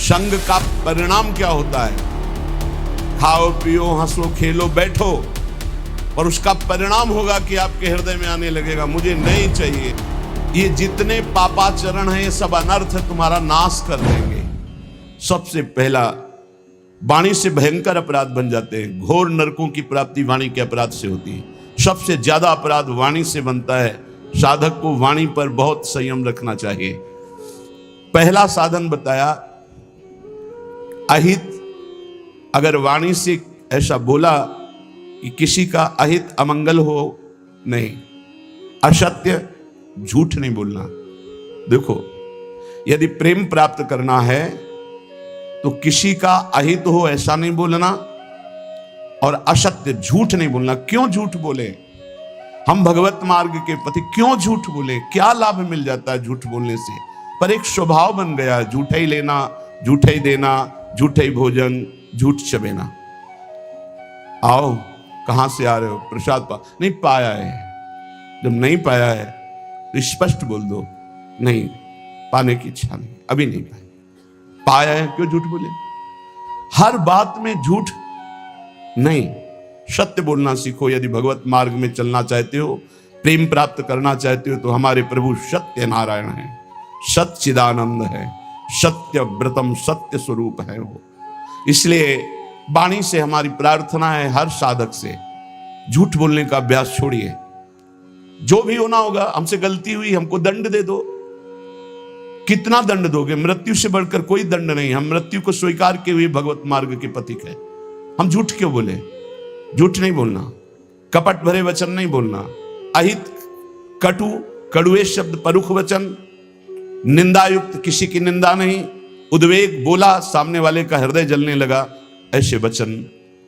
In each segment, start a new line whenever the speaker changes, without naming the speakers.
संग का परिणाम क्या होता है? खाओ पियो हंसो खेलो बैठो, और उसका परिणाम होगा कि आपके हृदय में आने लगेगा मुझे नहीं चाहिए। ये जितने पापाचरण हैं ये सब अनर्थ तुम्हारा नाश कर देंगे। सबसे पहला, वाणी से भयंकर अपराध बन जाते हैं। घोर नरकों की प्राप्ति वाणी के अपराध से होती है। सबसे ज्यादा अपराध वाणी से बनता है। साधक को वाणी पर बहुत संयम रखना चाहिए। पहला साधन बताया अहित। अगर वाणी से ऐसा बोला कि किसी का अहित अमंगल हो, नहीं, असत्य झूठ नहीं बोलना। देखो, यदि प्रेम प्राप्त करना है तो किसी का अहित हो ऐसा नहीं बोलना, और असत्य झूठ नहीं बोलना। क्यों झूठ बोले? हम भगवत मार्ग के पति क्यों झूठ बोले? क्या लाभ मिल जाता है झूठ बोलने से? पर एक स्वभाव बन गया, झूठा ही लेना, झूठा ही देना, झूठा ही भोजन, झूठ चबेना। आओ, कहां से आ रहे हो? प्रसाद नहीं पाया है। जब नहीं पाया है तो स्पष्ट बोल दो, नहीं, पाने की इच्छा नहीं, अभी नहीं पाया। पाया है, क्यों झूठ बोले? हर बात में झूठ नहीं, सत्य बोलना सीखो। यदि भगवत मार्ग में चलना चाहते हो, प्रेम प्राप्त करना चाहते हो, तो हमारे प्रभु सत्य नारायण है, सच्चिदानंद है, सत्य व्रतम, सत्य स्वरूप है वो। इसलिए वाणी से हमारी प्रार्थना है हर साधक से, झूठ बोलने का अभ्यास छोड़िए। जो भी होना होगा, हमसे गलती हुई, हमको दंड दे दो। कितना दंड दोगे? मृत्यु से बढ़कर कोई दंड नहीं। हम मृत्यु को स्वीकार किए हुए भगवत मार्ग के पथिक है। हम झूठ क्यों बोले? झूठ नहीं बोलना, कपट भरे वचन नहीं बोलना, अहित, कटु, कड़ुए शब्द, परुख वचन, निंदायुक्त, किसी की निंदा नहीं, उद्वेग, बोला सामने वाले का हृदय जलने लगा, ऐसे वचन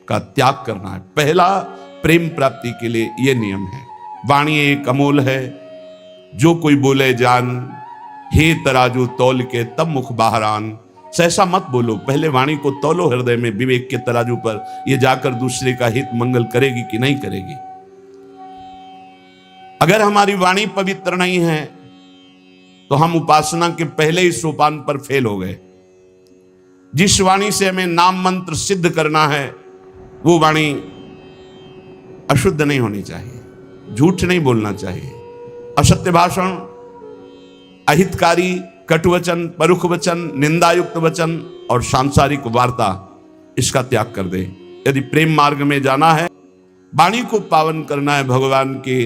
का त्याग करना है। पहला प्रेम प्राप्ति के लिए यह नियम है। वाणी एक अमोल है, जो कोई बोले जान, हे तराजू तौल के तब मुख बाहरान। सहसा मत बोलो, पहले वाणी को तौलो हृदय में विवेक के तराजू पर, यह जाकर दूसरे का हित मंगल करेगी कि नहीं करेगी। अगर हमारी वाणी पवित्र नहीं है तो हम उपासना के पहले ही सोपान पर फेल हो गए। जिस वाणी से हमें नाम मंत्र सिद्ध करना है, वो वाणी अशुद्ध नहीं होनी चाहिए, झूठ नहीं बोलना चाहिए, असत्य भाषण, अहितकारी, कटुवचन, परुख वचन, निंदायुक्त वचन और सांसारिक वार्ता, इसका त्याग कर दे। यदि प्रेम मार्ग में जाना है, वाणी को पावन करना है, भगवान के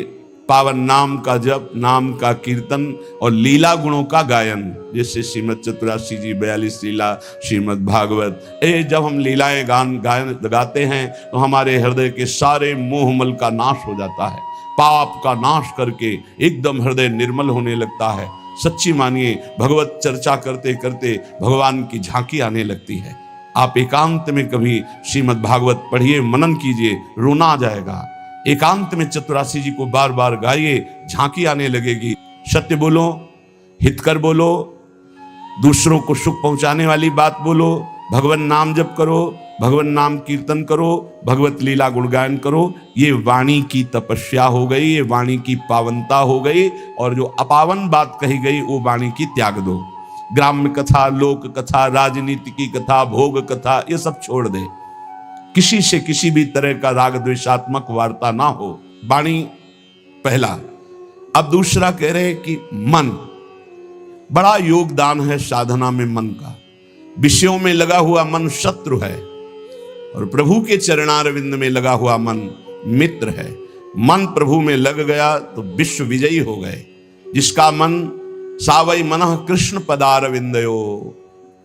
पावन नाम का जप, नाम का कीर्तन और लीला गुणों का गायन, जैसे श्रीमद चतुरासी जी 42 लीला, श्रीमद भागवत। जब हम लीलाएं गायन गाते हैं तो हमारे हृदय के सारे मोहमल का नाश हो जाता है, पाप का नाश करके एकदम हृदय निर्मल होने लगता है। सच्ची मानिए, भगवत चर्चा करते करते भगवान की झांकी आने लगती है। आप एकांत में कभी श्रीमद भागवत पढ़िए, मनन कीजिए, रोना आ जाएगा। एकांत में चतुरासी जी को बार बार गाइए, झांकी आने लगेगी। सत्य बोलो, हितकर बोलो, दूसरों को सुख पहुंचाने वाली बात बोलो, भगवान नाम जप करो, भगवान नाम कीर्तन करो, भगवत लीला गुणगायन करो। ये वाणी की तपस्या हो गई, ये वाणी की पावनता हो गई। और जो अपावन बात कही गई वो वाणी की त्याग दो। ग्राम्य कथा, लोक कथा, राजनीति की कथा, भोग कथा, ये सब छोड़ दे। किसी से किसी भी तरह का राग द्वेषात्मक वार्ता ना हो। वाणी पहला। अब दूसरा कह रहे हैं कि मन, बड़ा योगदान है साधना में मन का। विषयों में लगा हुआ मन शत्रु है और प्रभु के चरणारविंद में लगा हुआ मन मित्र है। मन प्रभु में लग गया तो विश्व विजयी हो गए। जिसका मन सावई मनः कृष्ण पदारविंदयो,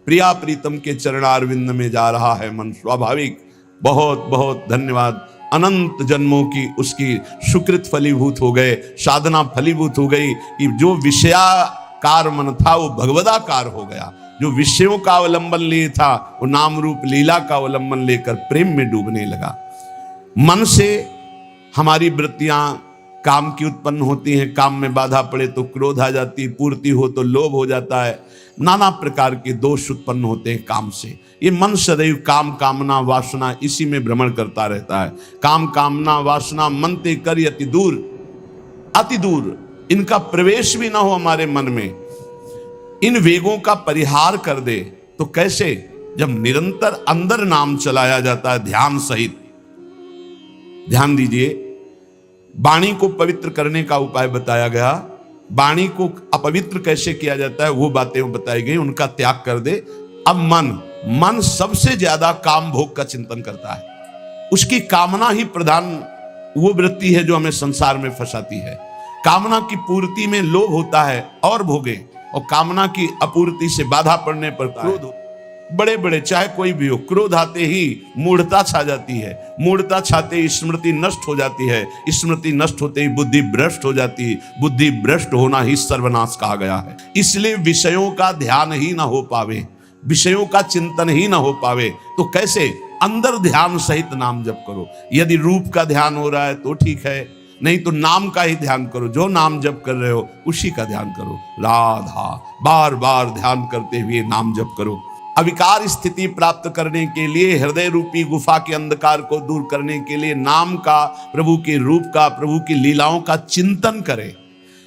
प्रिया प्रीतम के चरणारविंद में जा रहा है मन, स्वाभाविक। बहुत बहुत धन्यवाद। अनंत जन्मों की उसकी सुकृत फलीभूत हो गए, साधना फलीभूत हो गई कि जो विषयाकार मन था वो भगवदाकार हो गया। जो विषयों का अवलंबन लिए था वो नाम रूप लीला का अवलंबन लेकर प्रेम में डूबने लगा। मन से हमारी वृत्तियां काम की उत्पन्न होती हैं। काम में बाधा पड़े तो क्रोध आ जाती, पूर्ति हो तो लोभ हो जाता है, नाना प्रकार के दोष उत्पन्न होते हैं काम से। ये मन सदैव काम कामना वासना इसी में भ्रमण करता रहता है। काम कामना वासना मन ते कर अति दूर, अति दूर, इनका प्रवेश भी ना हो हमारे मन में। इन वेगों का परिहार कर दे तो कैसे? जब निरंतर अंदर नाम चलाया जाता है ध्यान सहित। ध्यान दीजिए, वाणी को पवित्र करने का उपाय बताया गया। वाणी को अपवित्र कैसे किया जाता है वो बातें बताई गई, उनका त्याग कर दे। अब मन सबसे ज्यादा काम भोग का चिंतन करता है। उसकी कामना ही प्रधान वो वृत्ति है जो हमें संसार में फंसाती है। कामना की पूर्ति में लोभ होता है और भोगे, और कामना की अपूर्ति से बाधा पड़ने पर क्रोध। बड़े बड़े चाहे कोई भी हो, क्रोध आते ही मूढ़ता छा जाती है। मूढ़ता छाते ही स्मृति नष्ट हो जाती है। स्मृति नष्ट होते ही बुद्धि भ्रष्ट हो जाती है। बुद्धि भ्रष्ट होना ही सर्वनाश कहा गया है। इसलिए विषयों का ध्यान ही ना हो पावे, विषयों का चिंतन ही ना हो पावे तो कैसे? अंदर ध्यान सहित नाम जप करो। यदि रूप का ध्यान हो रहा है तो ठीक है, नहीं तो नाम का ही ध्यान करो। जो नाम जप कर रहे हो उसी का ध्यान करो। राधा बार बार ध्यान करते हुए नाम जप करो। अविकार स्थिति प्राप्त करने के लिए, हृदय रूपी गुफा के अंधकार को दूर करने के लिए नाम का, प्रभु के रूप का, प्रभु की लीलाओं का चिंतन करें।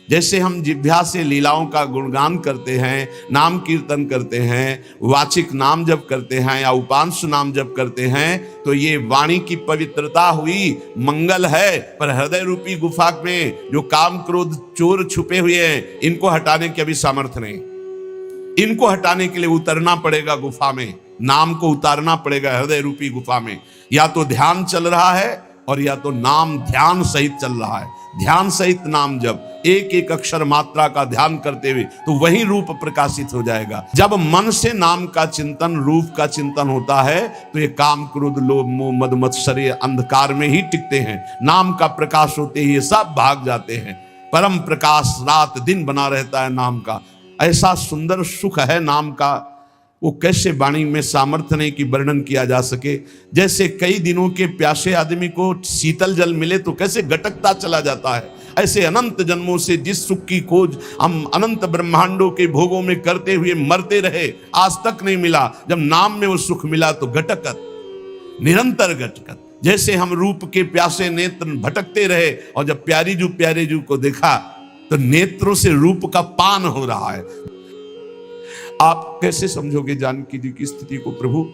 जैसे हम जिह्वा से लीलाओं का गुणगान करते हैं, नाम कीर्तन करते हैं, वाचिक नाम जप करते हैं या उपांश नाम जप करते हैं, तो ये वाणी की पवित्रता हुई, मंगल है। पर हृदय रूपी गुफा में जो काम क्रोध चोर छुपे हुए हैं, इनको हटाने की अभी सामर्थ्य नहीं। इनको हटाने के लिए उतरना पड़ेगा गुफा में, नाम को उतारना पड़ेगा हृदय रूपी गुफा में। या तो ध्यान चल रहा है और या तो नाम ध्यान सहित चल रहा है। ध्यान सहित नाम जब एक एक अक्षर मात्रा का ध्यान करते हुए, तो वही रूप प्रकाशित हो जाएगा। जब मन से नाम का चिंतन, रूप का चिंतन होता है, तो ये काम क्रोध लोभ मोह मद मत्सर्य अंधकार में ही टिकते हैं। नाम का प्रकाश होते ही ये सब भाग जाते हैं। परम प्रकाश रात दिन बना रहता है नाम का। ऐसा सुंदर सुख है नाम का, वो कैसे वाणी में सामर्थ्य नहीं कि वर्णन किया जा सके। जैसे कई दिनों के प्यासे आदमी को शीतल जल मिले तो कैसे गटकता चला जाता है, ऐसे अनंत जन्मों से जिस सुख की खोज हम अनंत ब्रह्मांडों के भोगों में करते हुए मरते रहे, आज तक नहीं मिला। जब नाम में वो सुख मिला तो गटकत, निरंतर गटकत। जैसे हम रूप के प्यासे नेत्र भटकते रहे, और जब प्यारी जू को देखा तो नेत्रों से रूप का पान हो रहा है। आप कैसे समझोगे जानकी जी की स्थिति को? प्रभु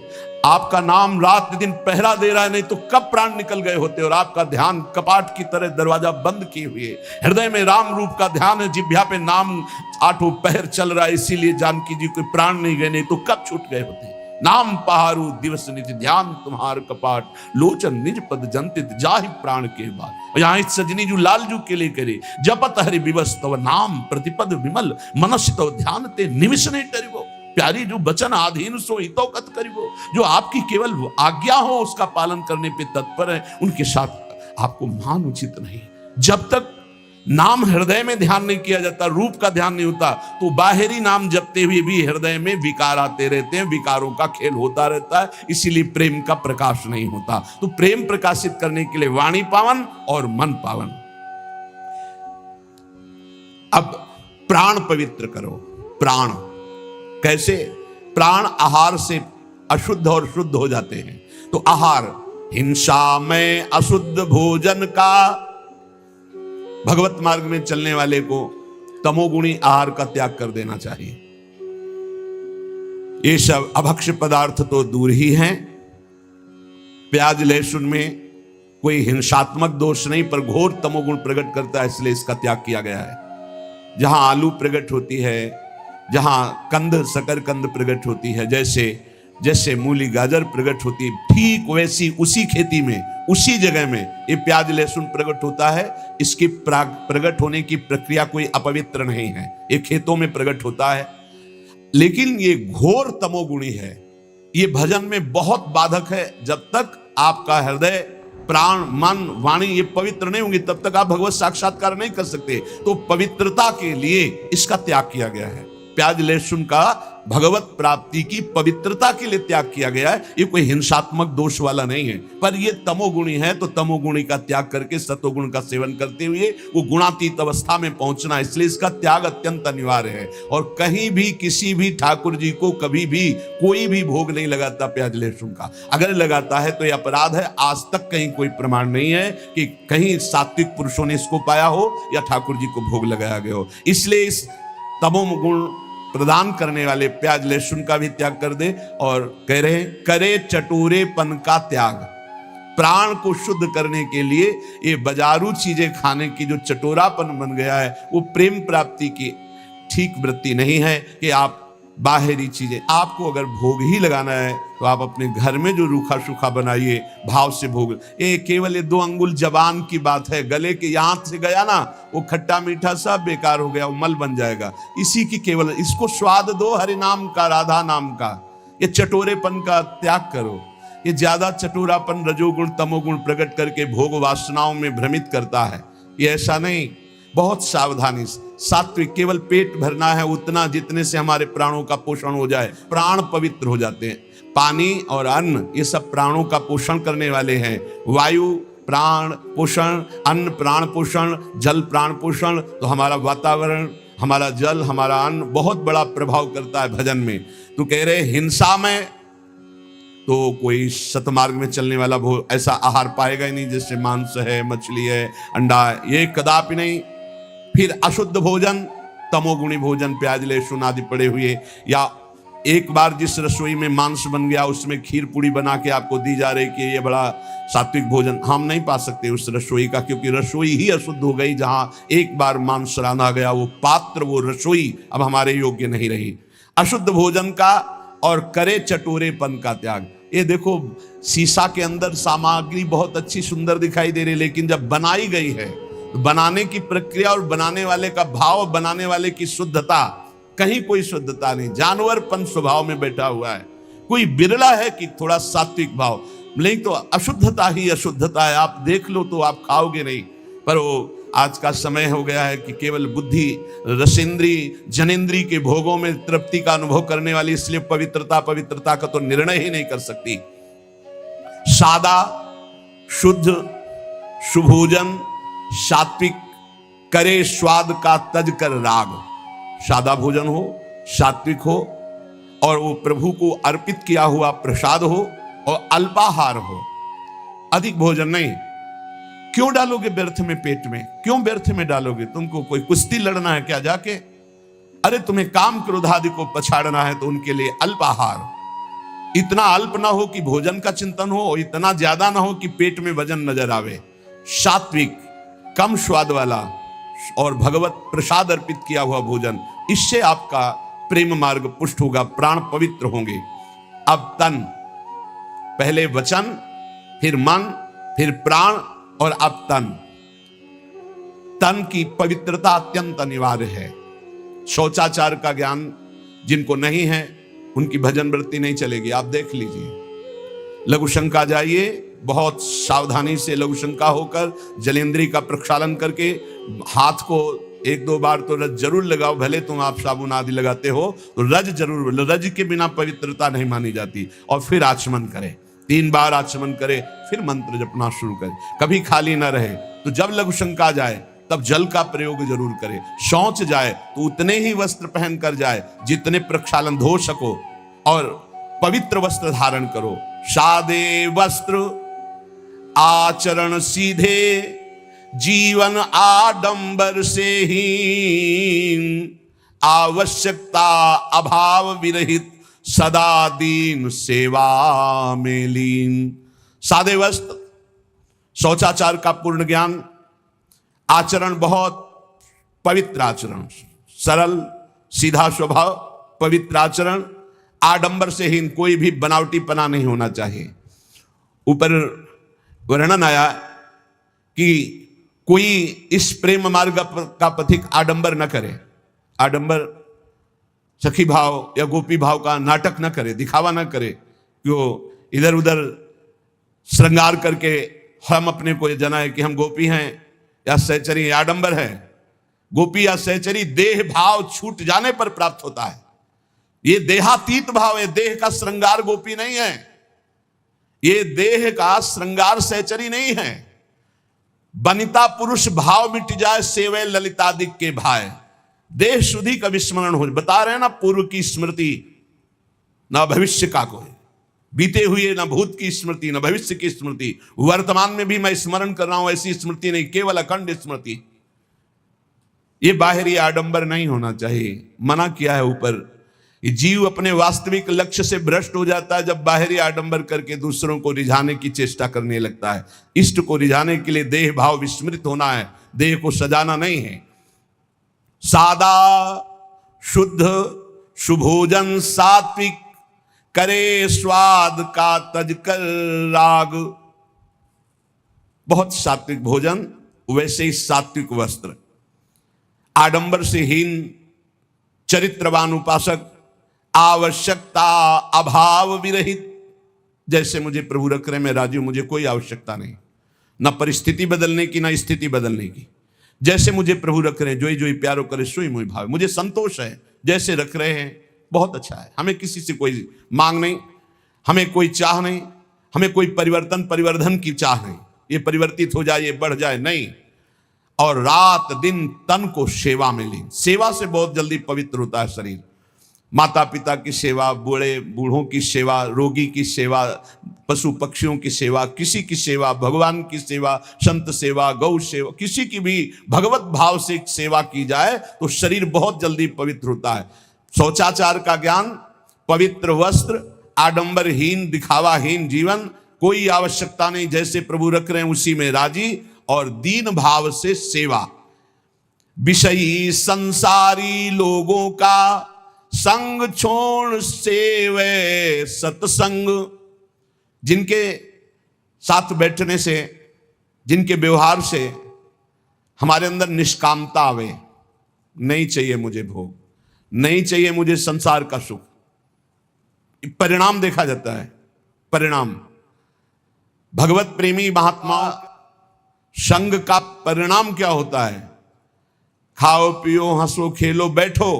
आपका नाम रात दिन पहरा दे रहा है, नहीं तो कब प्राण निकल गए होते। और आपका ध्यान कपाट की तरह दरवाजा बंद किए हुए, हृदय में राम रूप का ध्यान है, जिह्वा पे नाम आठों पहर चल रहा है, इसीलिए जानकी जी को प्राण नहीं गए, नहीं तो कब छूट गए होते। नाम पहारू दिवस निज ध्यान तुम्हार कपाट, लोचन निज पद जंतित जाहि प्राण के बाद। यहाँ सजनी जू लाल जू के लिए करे, जपत हरि विवस तव नाम प्रतिपद विमल, मनस तव ध्यान ते निमिष नहीं टरिवो। प्यारी जो बचन आधीन सो हितो कत करिवो। जो आपकी केवल आज्ञा हो उसका पालन करने पे तत्पर है, उनके साथ आपको मान उचित नहीं। जब तक नाम हृदय में ध्यान नहीं किया जाता, रूप का ध्यान नहीं होता, तो बाहरी नाम जपते हुए भी हृदय में विकार आते रहते हैं, विकारों का खेल होता रहता है। इसीलिए प्रेम का प्रकाश नहीं होता। तो प्रेम प्रकाशित करने के लिए वाणी पावन और मन पावन। अब प्राण पवित्र करो। प्राण कैसे? प्राण आहार से अशुद्ध और शुद्ध हो जाते हैं। तो आहार, हिंसा में अशुद्ध भोजन का, भगवत मार्ग में चलने वाले को तमोगुणी आहार का त्याग कर देना चाहिए। ये सब अभक्ष्य पदार्थ तो दूर ही हैं। प्याज लहसुन में कोई हिंसात्मक दोष नहीं, पर घोर तमोगुण प्रकट करता है, इसलिए इसका त्याग किया गया है। जहां आलू प्रकट होती है, जहां कंद शकरकंद प्रकट होती है, जैसे मूली गाजर प्रकट होती है, ठीक वैसी उसी खेती में, उसी जगह में ये प्याज लहसुन प्रकट होता है। इसकी प्रकट होने की प्रक्रिया कोई अपवित्र नहीं है, ये खेतों में प्रकट होता है। लेकिन ये घोर तमोगुणी है, ये भजन में बहुत बाधक है। जब तक आपका हृदय, प्राण, मन, वाणी ये पवित्र नहीं होंगे, तब तक आप भगवत साक्षात्कार नहीं कर सकते। तो पवित्रता के लिए इसका त्याग किया गया है। प्याज लहसुन का भगवत प्राप्ति की पवित्रता के लिए त्याग किया गया है। ये कोई हिंसात्मक दोष वाला नहीं है, पर ये तमोगुणी है, तो तमोगुणी का त्याग करके सतोगुण का सेवन करते हुए वो गुणातीत अवस्था में पहुंचना, इसलिए इसका त्याग अत्यंत अनिवार्य है। और कहीं भी किसी भी ठाकुर जी को कभी भी कोई भी भोग नहीं लगाता प्याज लहसुन का। अगर लगाता है तो ये अपराध है। आज तक कहीं कोई प्रमाण नहीं है कि कहीं सात्विक पुरुषों ने इसको पाया हो या ठाकुर जी को भोग लगाया गया हो। इसलिए इस तमोगुण प्रदान करने वाले प्याज लहसुन का भी त्याग कर दे। और कह रहे हैं करे चटोरेपन का त्याग। प्राण को शुद्ध करने के लिए ये बाजारू चीजें खाने की जो चटोरापन बन गया है, वो प्रेम प्राप्ति की ठीक वृत्ति नहीं है कि आप बाहरी चीजें, आपको अगर भोग ही लगाना है तो आप अपने घर में जो रूखा सूखा बनाइए, भाव से भोग। ये केवल ये 2 अंगुल जबान की बात है, गले के यहाँ से गया ना, वो खट्टा मीठा सब बेकार हो गया, वो मल बन जाएगा। इसी की केवल इसको स्वाद दो हरि नाम का, राधा नाम का। ये चटोरेपन का त्याग करो। ये ज्यादा चटोरापन रजोगुण तमोगुण प्रकट करके भोग वासनाओं में भ्रमित करता है। ये ऐसा नहीं, बहुत सावधानी से सात्विक, केवल पेट भरना है उतना जितने से हमारे प्राणों का पोषण हो जाए। प्राण पवित्र हो जाते हैं। पानी और अन्न ये सब प्राणों का पोषण करने वाले हैं। वायु प्राण पोषण, अन्न प्राण पोषण, जल प्राण पोषण। तो हमारा वातावरण, हमारा जल, हमारा अन्न बहुत बड़ा प्रभाव करता है भजन में। तो कह रहे हिंसा में तो कोई सतमार्ग में चलने वाला ऐसा आहार पाएगा ही नहीं जैसे मांस है, मछली है, अंडा है, ये कदापि नहीं। फिर अशुद्ध भोजन, तमोगुणी भोजन, प्याज लहसुन आदि पड़े हुए, या एक बार जिस रसोई में मांस बन गया उसमें खीर पूड़ी बना के आपको दी जा रही कि ये बड़ा सात्विक भोजन, हम नहीं पा सकते उस रसोई का, क्योंकि रसोई ही अशुद्ध हो गई। जहां एक बार मांस रांधा गया, वो पात्र, वो रसोई अब हमारे योग्य नहीं रही। अशुद्ध भोजन का और करे चटोरेपन का त्याग। ये देखो शीशा के अंदर सामग्री बहुत अच्छी सुंदर दिखाई दे रही, लेकिन जब बनाई गई है, बनाने की प्रक्रिया और बनाने वाले का भाव, बनाने वाले की शुद्धता, कहीं कोई शुद्धता नहीं। जानवरपन स्वभाव में बैठा हुआ है। कोई बिरला है कि थोड़ा सात्विक भाव, नहीं तो अशुद्धता ही अशुद्धता है। आप देख लो तो आप खाओगे नहीं। पर वो आज का समय हो गया है कि केवल बुद्धि, रसेंद्री, जनेंद्री के भोगों में तृप्ति का अनुभव करने वाली, इसलिए पवित्रता का तो निर्णय ही नहीं कर सकती। सादा शुद्ध सुभोजन सात्विक करे स्वाद का तज कर राग। सादा भोजन हो, सात्विक हो, और वो प्रभु को अर्पित किया हुआ प्रसाद हो, और अल्पाहार हो, अधिक भोजन नहीं। क्यों डालोगे व्यर्थ में पेट में? क्यों व्यर्थ में डालोगे? तुमको कोई कुश्ती लड़ना है क्या जाके? अरे तुम्हें काम क्रोध आदि को पछाड़ना है तो उनके लिए अल्पाहार। इतना अल्प ना हो कि भोजन का चिंतन हो, इतना ज्यादा ना हो कि पेट में वजन नजर आवे। सात्विक, कम स्वाद वाला और भगवत प्रसाद अर्पित किया हुआ भोजन, इससे आपका प्रेम मार्ग पुष्ट होगा, प्राण पवित्र होंगे। अब तन, पहले वचन, फिर मन, फिर प्राण, और अब तन। तन की पवित्रता अत्यंत अनिवार्य है। शौचाचार का ज्ञान जिनको नहीं है उनकी भजन वृत्ति नहीं चलेगी। आप देख लीजिए, लघु शंका जाइए, बहुत सावधानी से लघु शंका होकर जलेंद्री का प्रक्षालन करके हाथ को 1-2 बार तो रज जरूर लगाओ। भले तुम आप साबुन आदि लगाते हो तो रज जरूर, रज के बिना पवित्रता नहीं मानी जाती। और फिर आचमन करें, 3 बार आचमन करे, फिर मंत्र जपना शुरू करे। कभी खाली ना रहे। तो जब लघु शंका जाए तब जल का प्रयोग जरूर करे। शौच जाए तो उतने ही वस्त्र पहन कर जाए जितने प्रक्षालन धो सको, और पवित्र वस्त्र धारण करो। सादे वस्त्र आचरण सीधे, जीवन आडंबर से ही, आवश्यकता अभाव विरहित, सदा दीन सेवा में लीन। सादे वस्त्र, शौचाचार का पूर्ण ज्ञान, आचरण बहुत पवित्र आचरण, सरल सीधा स्वभाव, पवित्र आचरण, आडंबर से हीन, कोई भी बनावटीपना नहीं होना चाहिए। ऊपर वर्णन आया कि कोई इस प्रेम मार्ग का पथिक आडंबर न करे। आडंबर सखी भाव या गोपी भाव का नाटक न करे, दिखावा न करे, क्यों इधर उधर श्रृंगार करके हम अपने को जनाए कि हम गोपी हैं या सहचरी, आडंबर है। गोपी या सहचरी देह भाव छूट जाने पर प्राप्त होता है। ये देहातीत भाव है, देह का श्रृंगार गोपी नहीं है, ये देह का श्रृंगार सहचरी नहीं है। बनिता पुरुष भाव मिट जाए, सेवे ललितादिक के भाई, देह शुद्धि का विस्मरण हो। बता रहे हैं ना, पूर्व की स्मृति ना भविष्य का कोई, बीते हुए ना भूत की स्मृति ना भविष्य की स्मृति, वर्तमान में भी मैं स्मरण कर रहा हूं, ऐसी स्मृति नहीं, केवल अखंड स्मृति। ये बाहरी आडंबर नहीं होना चाहिए, मना किया है ऊपर। ये जीव अपने वास्तविक लक्ष्य से भ्रष्ट हो जाता है जब बाहरी आडंबर करके दूसरों को रिझाने की चेष्टा करने लगता है। इष्ट को रिझाने के लिए देह भाव विस्मृत होना है, देह को सजाना नहीं है। सादा शुद्ध सुभोजन सात्विक, करे स्वाद का तज कर राग। बहुत सात्विक भोजन, वैसे ही सात्विक वस्त्र। आडंबर से हीन चरित्रवान उपासक, आवश्यकता अभाव विरहित। जैसे मुझे प्रभु रख रहे, मैं राजी हूं, मुझे कोई आवश्यकता नहीं, न परिस्थिति बदलने की, न स्थिति बदलने की। जैसे मुझे प्रभु रख रहे हैं, जोई जोई प्यारो करे सोई मोई भाव। मुझे संतोष है जैसे रख रहे हैं, बहुत अच्छा है। हमें किसी से कोई मांग नहीं, हमें कोई चाह नहीं, हमें कोई परिवर्धन की चाह नहीं, ये परिवर्तित हो जाए, ये बढ़ जाए, नहीं। और रात दिन तन को सेवा में ली। सेवा से बहुत जल्दी पवित्र होता है शरीर। माता पिता की सेवा, बूढ़ों की सेवा, रोगी की सेवा, पशु पक्षियों की सेवा, किसी की सेवा, भगवान की सेवा, संत सेवा, गौ सेवा, किसी की भी भगवत भाव से सेवा की जाए तो शरीर बहुत जल्दी पवित्र होता है। शौचाचार का ज्ञान, पवित्र वस्त्र, आडंबरहीन दिखावाहीन जीवन, कोई आवश्यकता नहीं, जैसे प्रभु रख रहे हैं उसी में राजी, और दीन भाव से सेवा। विषयी संसारी लोगों का संग छोड़ सेवे सत्संग। जिनके साथ बैठने से, जिनके व्यवहार से हमारे अंदर निष्कामता आवे, नहीं चाहिए मुझे भोग, नहीं चाहिए मुझे संसार का सुख। परिणाम देखा जाता है, परिणाम। भगवत प्रेमी महात्मा संग का परिणाम क्या होता है? खाओ पियो हंसो खेलो बैठो,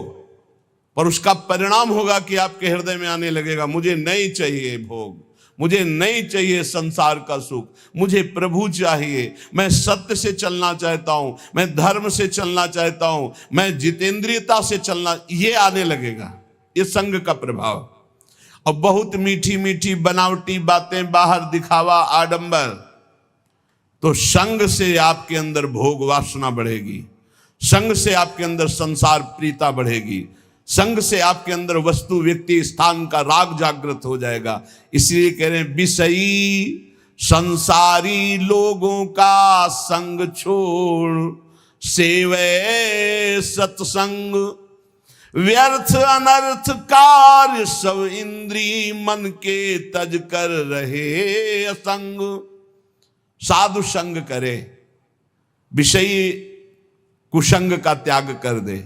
पर उसका परिणाम होगा कि आपके हृदय में आने लगेगा, मुझे नहीं चाहिए भोग, मुझे नहीं चाहिए संसार का सुख, मुझे प्रभु चाहिए। मैं सत्य से चलना चाहता हूं, मैं धर्म से चलना चाहता हूं, मैं जितेंद्रियता से चलना, ये आने लगेगा। ये संग का प्रभाव। और बहुत मीठी मीठी बनावटी बातें, बाहर दिखावा, आडंबर, तो संग से आपके अंदर भोग वासना बढ़ेगी, संग से आपके अंदर संसार प्रीता बढ़ेगी, संग से आपके अंदर वस्तु व्यक्ति स्थान का राग जागृत हो जाएगा। इसलिए कह रहे हैं विषयी संसारी लोगों का संग छोड़ सेवे सत्संग। व्यर्थ अनर्थ कार्य सब इंद्री मन के तज कर रहे असंग। साधु संग करे, विषयी कुसंग का त्याग कर दे,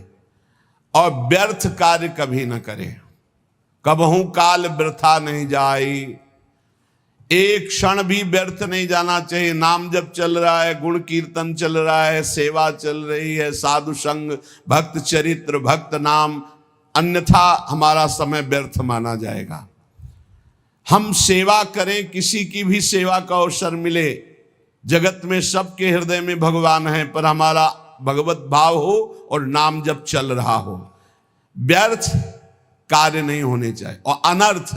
और व्यर्थ कार्य कभी न करे। कबहू काल वृथा नहीं जाई, एक क्षण भी व्यर्थ नहीं जाना चाहिए। नाम जब चल रहा है, गुण कीर्तन चल रहा है, सेवा चल रही है, साधु संग, भक्त चरित्र, भक्त नाम, अन्यथा हमारा समय व्यर्थ माना जाएगा। हम सेवा करें, किसी की भी सेवा का अवसर मिले। जगत में सबके हृदय में भगवान है, पर हमारा भगवत भाव हो और नाम जब चल रहा हो। व्यर्थ कार्य नहीं होने चाहिए। और अनर्थ,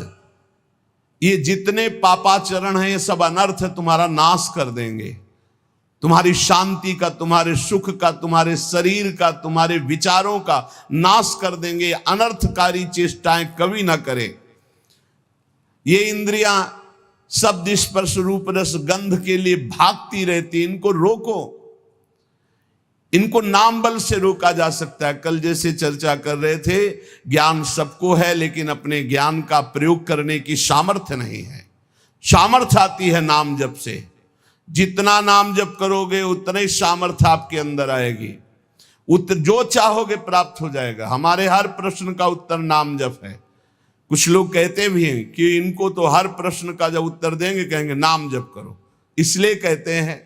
ये जितने पापाचरण हैं, ये सब अनर्थ तुम्हारा नाश कर देंगे, तुम्हारी शांति का, तुम्हारे सुख का, तुम्हारे शरीर का, तुम्हारे विचारों का नाश कर देंगे। अनर्थकारी चेष्टाएं कभी ना करें। ये इंद्रियां शब्द स्पर्श रूप रस गंध के लिए भागती रहती, इनको रोको। इनको नाम बल से रोका जा सकता है। कल जैसे चर्चा कर रहे थे, ज्ञान सबको है, लेकिन अपने ज्ञान का प्रयोग करने की सामर्थ्य नहीं है। सामर्थ्य आती है नाम जप से। जितना नाम जप करोगे उतना ही सामर्थ्य आपके अंदर आएगी, जो चाहोगे प्राप्त हो जाएगा। हमारे हर प्रश्न का उत्तर नाम जप है। कुछ लोग कहते भी हैं कि इनको तो हर प्रश्न का जब उत्तर देंगे कहेंगे नाम जप करो। इसलिए कहते हैं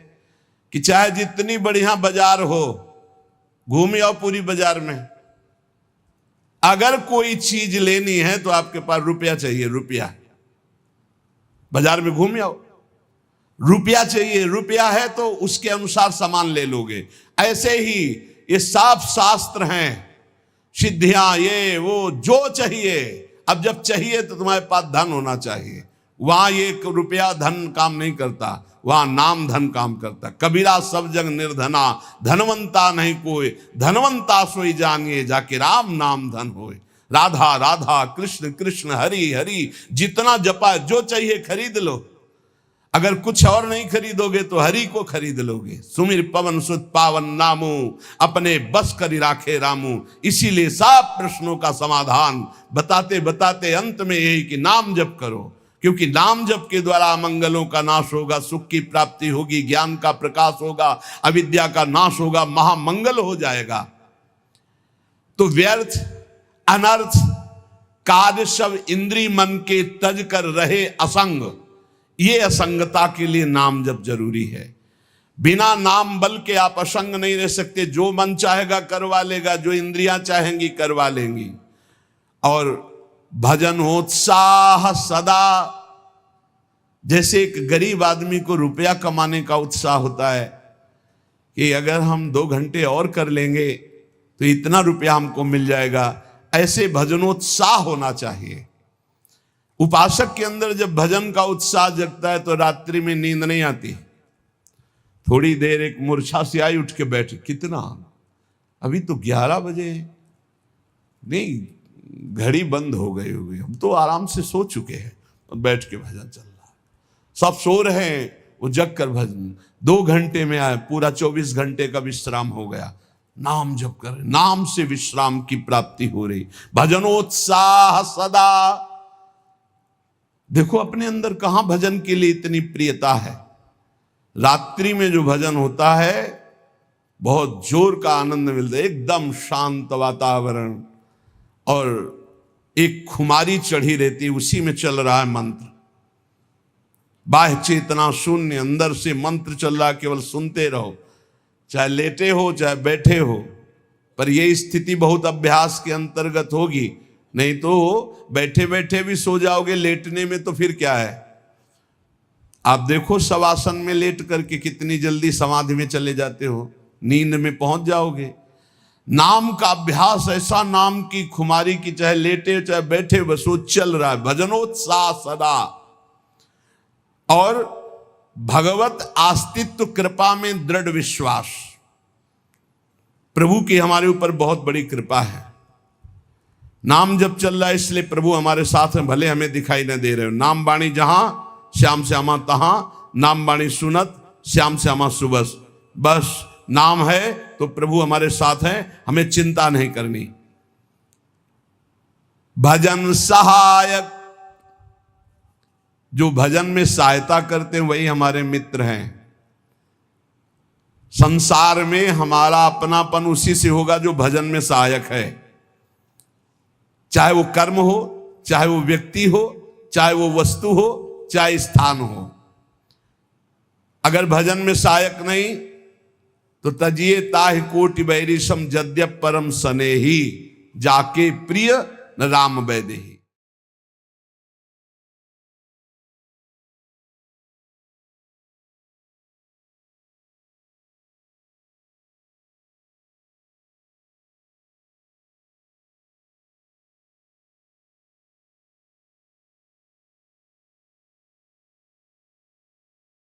कि चाहे जितनी बढ़िया बाजार हो, घूम आओ पूरी बाजार में, अगर कोई चीज लेनी है तो आपके पास रुपया चाहिए। रुपया, बाजार में घूम आओ, रुपया चाहिए। रुपया है तो उसके अनुसार सामान ले लोगे। ऐसे ही ये साफ शास्त्र हैं, सिद्धियां, ये वो जो चाहिए। अब जब चाहिए तो तुम्हारे पास धन होना चाहिए। वहां ये रुपया धन काम नहीं करता, वहां नाम धन काम करता है। कबीरा सब जग निर्धना, धनवंता नहीं कोई, धनवंता सोई जानिए, जाके राम नाम धन होए। राधा राधा कृष्ण कृष्ण हरि हरि, जितना जपा जो चाहिए खरीद लो। अगर कुछ और नहीं खरीदोगे तो हरि को खरीद लोगे। सुमिर पवन सुत पावन नामू, अपने बस करी राखे रामू। इसीलिए सब प्रश्नों का समाधान बताते बताते अंत में यही कि नाम जप करो, क्योंकि नाम जप के द्वारा मंगलों का नाश होगा, सुख की प्राप्ति होगी, ज्ञान का प्रकाश होगा, अविद्या का नाश होगा, महामंगल हो जाएगा। तो व्यर्थ अनर्थ कार्य सब इंद्री मन के तज कर रहे असंग, ये असंगता के लिए नाम जप जरूरी है। बिना नाम बल के आप असंग नहीं रह सकते। जो मन चाहेगा करवा लेगा, जो इंद्रियां चाहेंगी करवा लेंगी। और भजन उत्साह सदा, जैसे एक गरीब आदमी को रुपया कमाने का उत्साह होता है कि अगर हम 2 घंटे और कर लेंगे तो इतना रुपया हमको मिल जाएगा, ऐसे भजनोत्साह होना चाहिए। उपासक के अंदर जब भजन का उत्साह जगता है तो रात्रि में नींद नहीं आती। थोड़ी देर एक मूर्छा से आई, उठ के बैठे, कितना अभी तो 11 बजे, नहीं घड़ी बंद हो गई होगी, हम तो आराम से सो चुके हैं, और बैठ के भजन चल रहा है। सब सो रहे हैं, वो जग कर भजन 2 घंटे में आए, पूरा 24 घंटे का विश्राम हो गया। नाम जप कर, नाम से विश्राम की प्राप्ति हो रही। भजनोत्साह सदा। देखो अपने अंदर कहां भजन के लिए इतनी प्रियता है। रात्रि में जो भजन होता है बहुत जोर का आनंद मिलता है, एकदम शांत वातावरण, और एक खुमारी चढ़ी रहती, उसी में चल रहा है मंत्र। बाह्य चेतना शून्य, अंदर से मंत्र चल रहा, केवल सुनते रहो, चाहे लेटे हो चाहे बैठे हो। पर यह स्थिति बहुत अभ्यास के अंतर्गत होगी, नहीं तो बैठे बैठे भी सो जाओगे, लेटने में तो फिर क्या है। आप देखो शवासन में लेट करके कितनी जल्दी समाधि में चले जाते हो, नींद में पहुंच जाओगे। नाम का अभ्यास ऐसा, नाम की खुमारी की, चाहे लेटे चाहे बैठे, बस वो चल रहा है। भजनोत्साह सदा। और भगवत अस्तित्व कृपा में दृढ़ विश्वास। प्रभु की हमारे ऊपर बहुत बड़ी कृपा है। नाम जब चल रहा है इसलिए प्रभु हमारे साथ हैं, भले हमें दिखाई न दे रहे हो। नाम बाणी जहां श्याम श्यामा तहां, नाम बाणी सुनत श्याम श्यामा सुबस। बस नाम है तो प्रभु हमारे साथ हैं, हमें चिंता नहीं करनी। भजन सहायक, जो भजन में सहायता करते हैं वही हमारे मित्र हैं। संसार में हमारा अपनापन उसी से होगा जो भजन में सहायक है। चाहे वो कर्म हो, चाहे वो व्यक्ति हो, चाहे वो वस्तु हो, चाहे स्थान हो। अगर भजन में सहायक नहीं तो तजिए ताहि कोटि बैरी सम, जद्यप परम सनेही, जाके प्रिय न राम वैदेही।